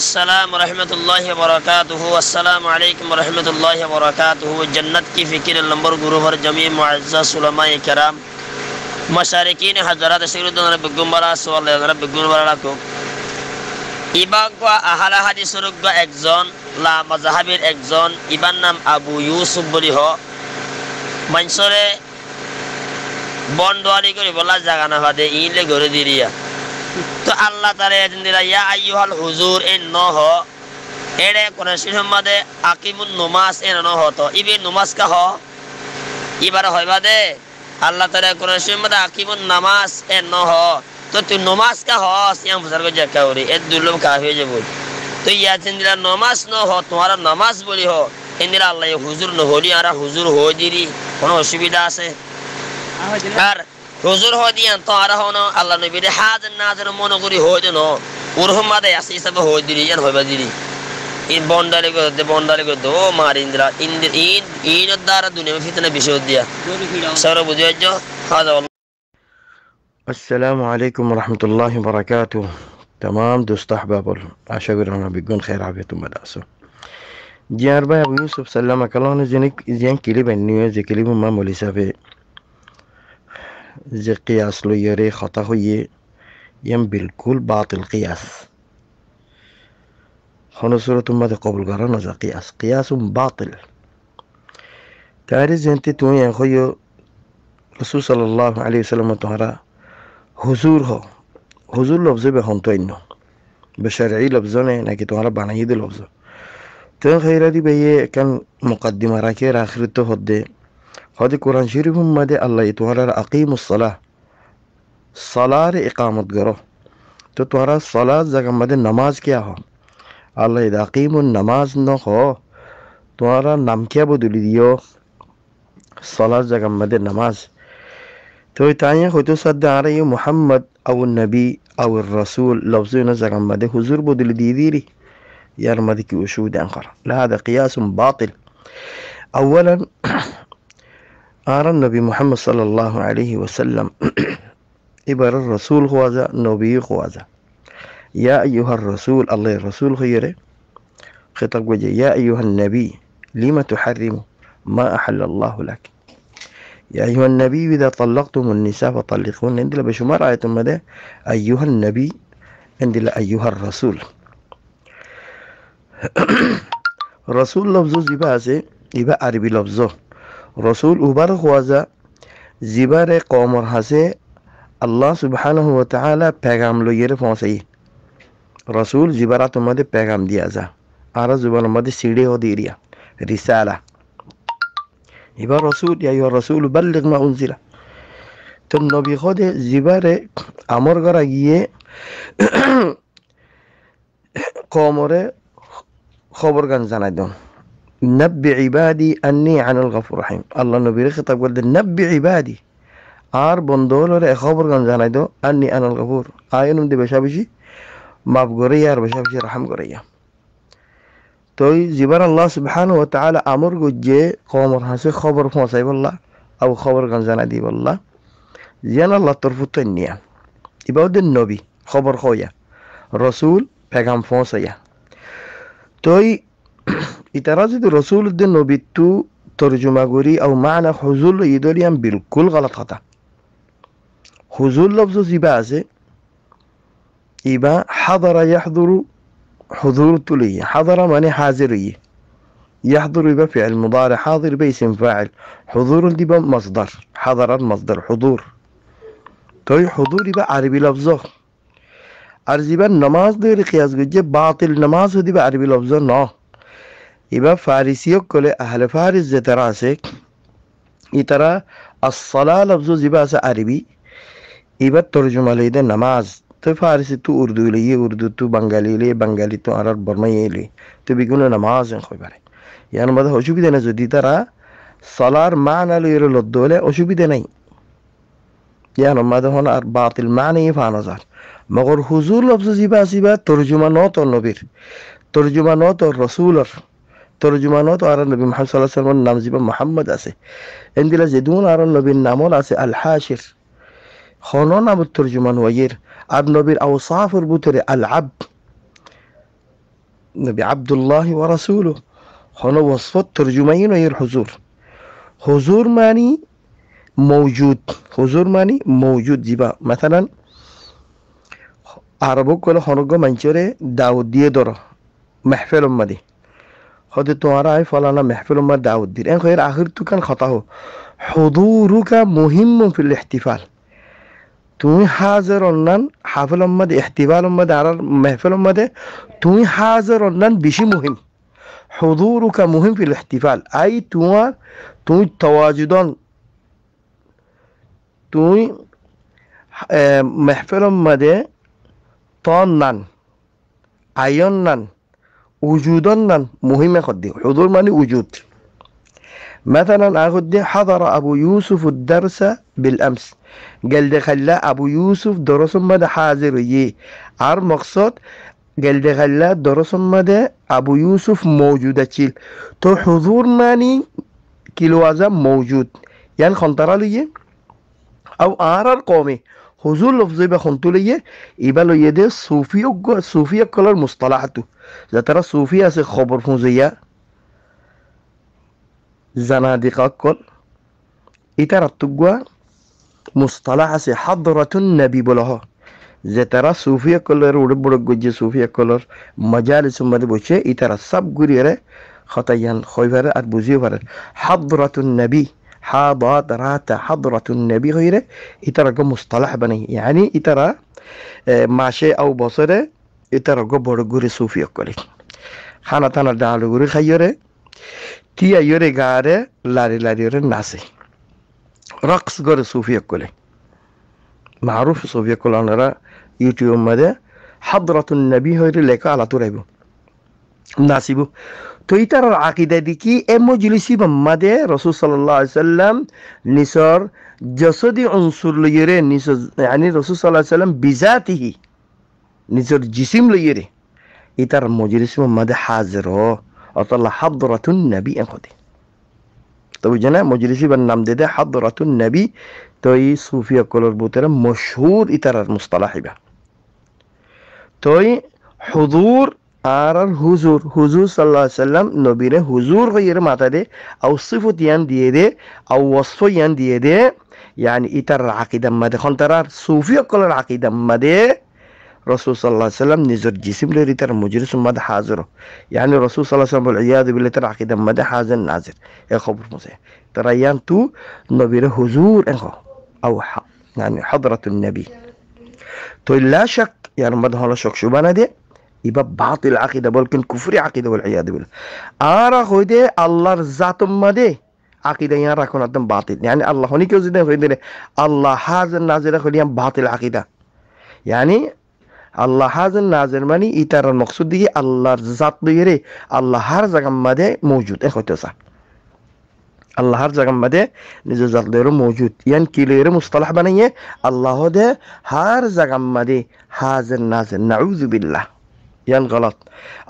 अस्सलाम रहमतुल्लाहि व बरकातुहू। अस्सलाम अलैकुम रहमतुल्लाहि व बरकातुहू। जन्नत की फ़िक्र नंबर गुरु भर जमी मुअज़्ज़ज़ उलमाए किराम मशारिकीन हज़रात शरीदन बिगुम्बरा सवाल बिगुम्बरा को ইবাগা আহলা হাদিসের একজন লা মাযহাবের একজন ইবার নাম আবু ইউসুফ বলি হ মানসরে বন্ডওয়ালি করে বলা জায়গা না বাদে ইলে ঘরে দিরিয়া তো আল্লাহ তাআলা এদিন দিলা ইয়া আইয়ুহাল হুজুর ইন নহ এড়ে কোন সিহমাদে আকিমুন নামাজ এন নহ তো ইবে নামাজ কা হ ইবার হইবা দে আল্লাহ তাআলা কোন সিহমাদে আকিমুন নামাজ এন নহ तो तू नमाज का हो सियाम फसर को जक्का हो रही ए दुल्लम काफी जे बोल तो या जिंदरा नमाज न हो तुम्हारा नमाज बोली हो इंदिरा अल्लाह हुजूर न होली आरा हुजूर हो दिरी कोनो असुविधा से আর হুজুর हो दिया तो आरा होनो अल्लाह नबी दे हाजर नाजर মন করি हो দেন উরহমাদে আসি সব हो दिरी জান হইবা दिरी इन বন্ডারে को दो मार इंदिरा इन দ্বারা দুনিয়া ফিতনা বিষয় দিয়া সর বুঝাইছো হাজা السلام عليكم ورحمة الله وبركاته. تمام دوست أحباب عشاء أنا بيكون خير عافية مدرسة جار باي أبو يوسف سلام كلام زينك زين كلي بنيو زي كلي ما موليسا في زي قياس لو يري خطأ هو يم بالكل باطل قياس هنا سورة ما قبل قرانا زي قياس باطل تعرف زين تتوين يا خويو رسول صلى الله عليه وسلم تهرا হুজুর হ হুজুর লফজে বেহন্ত অন্য বেশারি লফজনে নাকি তোমার বানাই দে লফজ তো খেরাদি বেয়ে কান মুকদ্দিমা রাখে আখিরত হদে হদে কোরআন শরীফ মধ্যে আল্লাহ তোমার আকিমুস সালাহ সালার ইকামত করো তো তোমার সালাত জায়গা মধ্যে নামাজ কিয়া হ আল্লাহ আকিমুন নামাজ ন হ তোমার নাম কিয়া বদলি দিও সালাত জায়গা মধ্যে নামাজ تو تانية خطو صد عليه محمد أو النبي أو الرسول لفظنا زغم مده حضور بدل ديديري يرمدك وشود أنقر لا هذا قياس باطل أولا أرى النبي محمد صلى الله عليه وسلم إبر الرسول خوازا نبي خوازا يا أيها الرسول الله الرسول خيره خطاب وجه يا أيها النبي لما تحرم ما أحل الله لك يا أيها النبي إذا طلقتم النساء فطلقوهن عندنا بشمار آية مدى أيها النبي عندنا أيها الرسول رسول لفظه زباسه يبقى عربي لفظه رسول أبار خوازا زبار قومر حسي الله سبحانه وتعالى پیغام لو يرف وانسي رسول زبارات مدى پیغام دیا زا آرا زبان مدى سيڑے ہو دیریا رسالة يبقى رسول يا أيها الرسول بلغ ما أنزل النبي خود زبارة أمر غراجية قامره خبر كان زندون نبي عبادي أني عن الغفور الرحيم الله نبي خطاب قال نبي عبادي آر بندول خبر كان زندون أني أنا الغفور آينهم دي بشابشي ما بقرية بشابشي رحم قرية تو زبر الله سبحانه وتعالى أمر جه قامر هسه خبر فوسي بالله أو خبر غنزنا دي بالله زين الله ترفض النية يبقى النبي خبر خويا رسول پیغام فوسيا توي اترازد رسول النبي تو ترجمة غوري أو معنى حضور يدوليان بالكل غلط خطأ حضور لفظ زبازه يبقى حضر يحضر حضور تلي حضر ماني حاضرية يحضر يبقى فعل مضارع حاضر باسم فاعل حضور دي بقى مصدر حضر المصدر حضور توي حضور يبقى عربي لفظه عربي بقى نماز دي قياس جه باطل نماز دي بقى عربي لفظه نا يبقى فارسيو كل أهل فارس زتراسك يترى الصلاة لفظه زبا عربي يبقى ترجمة ليدا نماز تو فارسی تو اردو لیه اردو تو بنگالی لیه بنگالی تو عرب برمایی لیه تو بگونه نماز خوی بره یعنی مده هشو بیده نزو دیتا را صلار معنی لیره لدوله هشو بیده نی یعنی مده هون باطل معنی فانظر مگر حضور لفظ زیبا ترجمانات النبیر ترجمانات الرسول ترجمانات آره نبی محمد صلی اللہ علیہ وسلم نام زیبا محمد اسه اندیل زدون آره نبی نامول اسه الحاشر خانان ابو ترجمان ویر اب نبیر اوصاف بوتر العبد নবী আব্দুল্লাহ ওয়া রাসূলু হলো ওয়াসফত তরজুমাইন এর হুজুর। হুজুর মানি মওজুদ, হুজুর মানি মওজুদ জিবা। মাসালান আরব কল হনগ মঞ্চরে দাউদ দিয়ে ধরো মাহফিল উম্মাদি হতে তোমারা আই ফলানা মাহফিল উম্মাদ দাউদ দির এন খয়ের আখির তুকান খতা হো হুদুরুকা মুহিম্মুন ফিল ইহতিফাল। তুমি হাজির অন্যান হাফিল উম্মাদ ইহতিফাল উম্মাদ আর মাহফিল উম্মাদে তুমি হাজির অন্যান বেশি মুহিম। হুদুরুকা মুহিম ফিল ইহতিফাল আই তোমার তুমি তাওয়াজুদন তুমি মাহফিল উম্মাদে তন নান আয়ন নান উজুদন নান মুহিমে খদ্দি হুদুর মানে উজুদ। مثلا أخذ حضر أبو يوسف الدرس بالأمس قال ده خلا أبو يوسف درس مدى حاضر يه عر مقصد قال ده خلا درس مدى أبو يوسف موجودة تشيل تو حضور ماني كيلو عزم موجود يعني خنطرة ليه أو آرار قومي حضور لفظي بخنطو ليه يبالو يده صوفية كلر مصطلحته إذا ترى صوفية سي خبر فوزية زنادقة كل إترى تقوى مصطلح سي حضرة النبي بلها زي ترى صوفية كلر وربرك جوجي صوفية كلر مجالس مدى بوشي إترى سب قريرة خطيان خويفرة أربوزيو حضرة النبي حاضرات حضرة النبي غيره إترى مصطلح بني يعني إترى ماشي أو بصره إترى قبر قري صوفية كلي خانا تانا دعالو قري خيره تيا يوري غاره لاري لاري يوري ناسي رقص قري صوفية كلي معروف صوفية كلي أنا يوتيوب مده حضرة النبي غيره لك على طول ناسيبو تو إترى العقيدة دي كي مجلسي بمده رسول صلى الله عليه وسلم نصر جسدي عنصر ليره نصر يعني رسول صلى الله عليه وسلم بذاته نصر جسم ليره إترى مجلسي بمده حاضره أطلع حضرة النبي أنقدي تو جنا مجلسي بالنام ده حضرة النبي توي صوفيا كولر بوتر مشهور إترى المصطلح به توي حضور آرر حضور حضور صلى الله عليه وسلم نبيره حضور غير ماتا ده أو صفة ين ديه ده أو وصف ين ديه ده يعني إترى عقيدة ما ده خنترار صوفيا كولر عقيدة ما ده رسول صلى الله عليه وسلم نزر جسم لري ترى مجلس مدى حاضره يعني رسول صلى الله عليه وسلم والعياذ بالله ترى عقيدة مدى حاضر نازر يا خبر مسيح ترى يانتو نبيره حضور انخو او يعني حضرة النبي تو لا شك يعني مدى هلا شك شو بانا دي يبقى باطل عقيدة بلكن كفر عقيدة والعياذ بالله آرا خوده الله ذات مدى عقيدة يان راكون عدم باطل يعني الله هوني كيو زيدان خوده الله حاضر نازر خوده باطل عقيدة يعني আল্লাহ হাজার নাজের মানে ইতার মকসুদ দিয়ে আল্লাহর জাত লইরে আল্লাহ হার জায়গা মধ্যে মওজুদ এ হইতেছে আল্লাহ হার জায়গা মধ্যে নিজ জাত লইরে মওজুদ ইয়ান কি লইরে মুস্তালাহ বানাইয়ে আল্লাহ দে হার জায়গা মধ্যে হাজার নাজের নাউযু বিল্লাহ ইয়ান গলত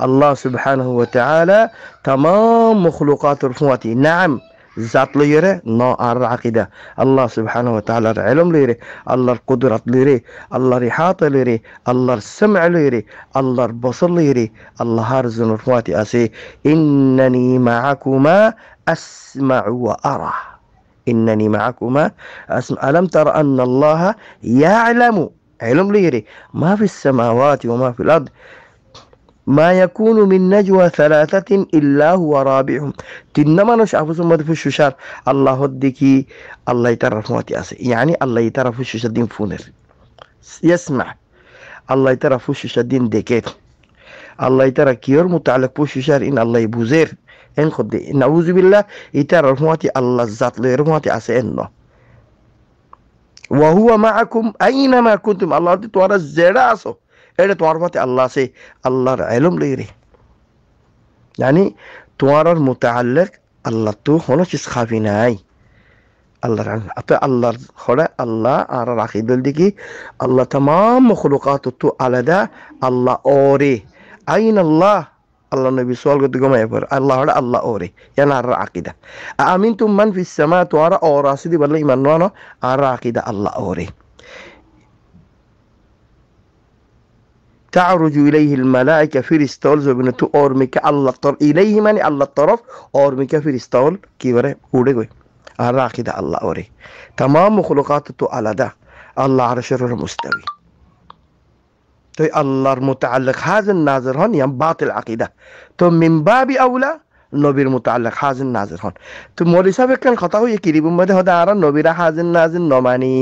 আল্লাহ সুবহানাহু ওয়া তাআলা तमाम مخلوقات رفواتي نعم ذات ليره نو ار عقيده الله سبحانه وتعالى علم ليره الله القدرة ليره الله رحاطة ليره الله السمع ليره الله البصر ليره الله هارزن رفواتي اسي انني معكما اسمع وارى انني معكما اسمع الم تر ان الله يعلم علم ليره ما في السماوات وما في الارض ما يكون من نجوى ثلاثة إلا هو رابعهم تنما نشعف ثم في الششار الله هدكي الله يترف موتي أسي يعني الله يترف الششار دين فونر يسمع الله يترف الششار دين ديكيت الله يترف كيور متعلق بالششار إن الله يبوزير إن خد نعوذ بالله يترف موتي الله الزات لير موتي أسي إنه وهو معكم أينما كنتم الله تتوارى الزراسو এটা তোমার মতে আল্লাহ আছে আল্লাহর ইলম লইরে يعني তোমার মুতাআল্লিক আল্লাহ তো কোনো চিজ খাবি নাই আল্লাহর আপনি আল্লাহর খড়া আল্লাহ আর রাখিদল দিকি আল্লাহ तमाम مخلوقات তো আলাদা আল্লাহ ওরে আইন আল্লাহ আল্লাহ নবী সুয়াল করতে গমায় পর আল্লাহ হড়া আল্লাহ ওরে ইয়ানা আর আকীদা আমিনতুম মান ফিস সামা তোরা ওরাসিদি বলে ঈমান নানো আর আকীদা আল্লাহ ওরে তা'রুজু ইলাইহিল মালাইকা ফিরিস্তাল জমিনে তো অর্মিকা আল্লাহ তর ইলাইহি মানে আল্লাহ তরফ অর্মিকা ফিরিস্তাল কি করে উড়ে গই আর আকিদা আল্লাহ ওরে तमाम মখলুকাত তো আলাদা আল্লাহ আরশের মুস্তাওয়ী তো আল্লাহর মুতাআল্লিক হাজির নাজির হন ইয়াম বাতিল আকিদা তো মিন বাবি আউলা নবীর মুতাআল্লিক হাজির নাজির হন তো মৌলভী সাহেব একখান কথা হই কিরিবুর মধ্যে হদা আর নবীরা হাজির নাজির নমানি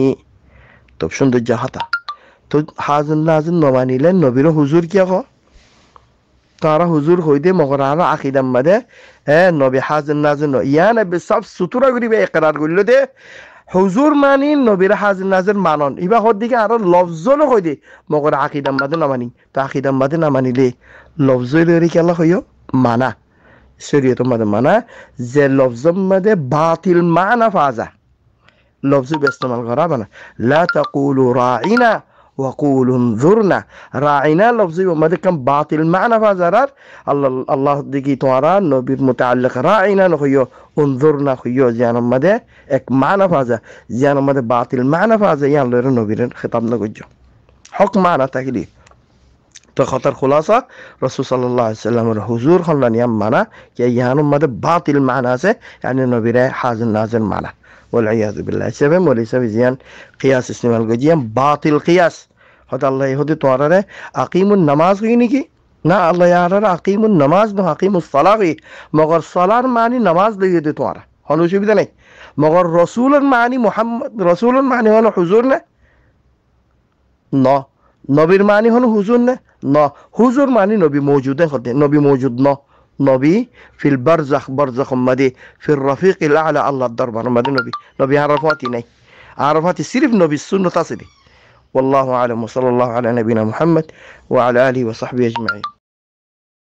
তো সৌন্দর্য হতা তো হাজির নাজির নমানিলে নবীর হুজুর কিয়া হ তারা হুজুর হইদে মগর আর আকিদার মধ্যে নবী হাজির নাজির ইয়া নবী সব সুতুরা করিবে ইকরার করিল দে হুজুর মানি নবীর হাজির নাজির মানন ইবা হর দিকে আরো লফজল হইদে মগর আকিদার মধ্যে নামানি তো আকিদার মধ্যে নামানিলে লফজল কি আল্লাহ হইও মানা শরীয়তের মধ্যে মানা যে লফজের মধ্যে বাতিল মানা ফাজা লফজ ইস্তেমাল করা বানা লা তাকুলু রাইনা ওয়াকুলু উনজুরনা রাইনা লফজ মধ্যে কাম বাতিল মানা ফাজারার আল্লাহ দিকে তোরা নবীর মুতাআল্লিক রাইনা হইও উনজুরনা হইও জানার মধ্যে এক মানা ফাজা জানার মধ্যে বাতিল মানা ফাজা ইয়া আল্লাহর নবীর খিতাব না গজ্জ হক মানা তাকলি তো খতার খুলাসা রাসূল সাল্লাল্লাহু আলাইহি সাল্লামের হুজুর হল্লা নিয়ম মানা যে ইয়ানোর মধ্যে বাতিল মানা আছে মানে নবীর হাজির নাজির মানা ওয়াল ইয়াযু বিল্লাহ সেবে মৌলভী সাহেব জিয়ান কিয়াস ইস্তেমাল গজিয়াম বাতিল কিয়াস হত আল্লাহ হতে তোরারে আকিমুন নামাজ হই নাকি না আল্লাহ ইয়ারার আকিমুন নামাজ ন আকিমুস সালাহ মগর সালার মানি নামাজ লইয়ে দে তোরা হন অসুবিধা নাই মগর রাসূলের মানি মুহাম্মদ রাসূলের মানি হলো হুজুর না ন নবীর মানি হলো হুজুর না ন হুজুর মানি নবী মওজুদ হতে নবী মওজুদ ন নবী ফিল বারজাখ মধ্যে ফির রফিকিল আলা আল্লাহর দরবার মধ্যে নবী আরাফাতি নাই আরাফাতি সির্ফ নবী সুন্নাত আছে والله اعلم وصلى الله على نبينا محمد وعلى اله وصحبه اجمعين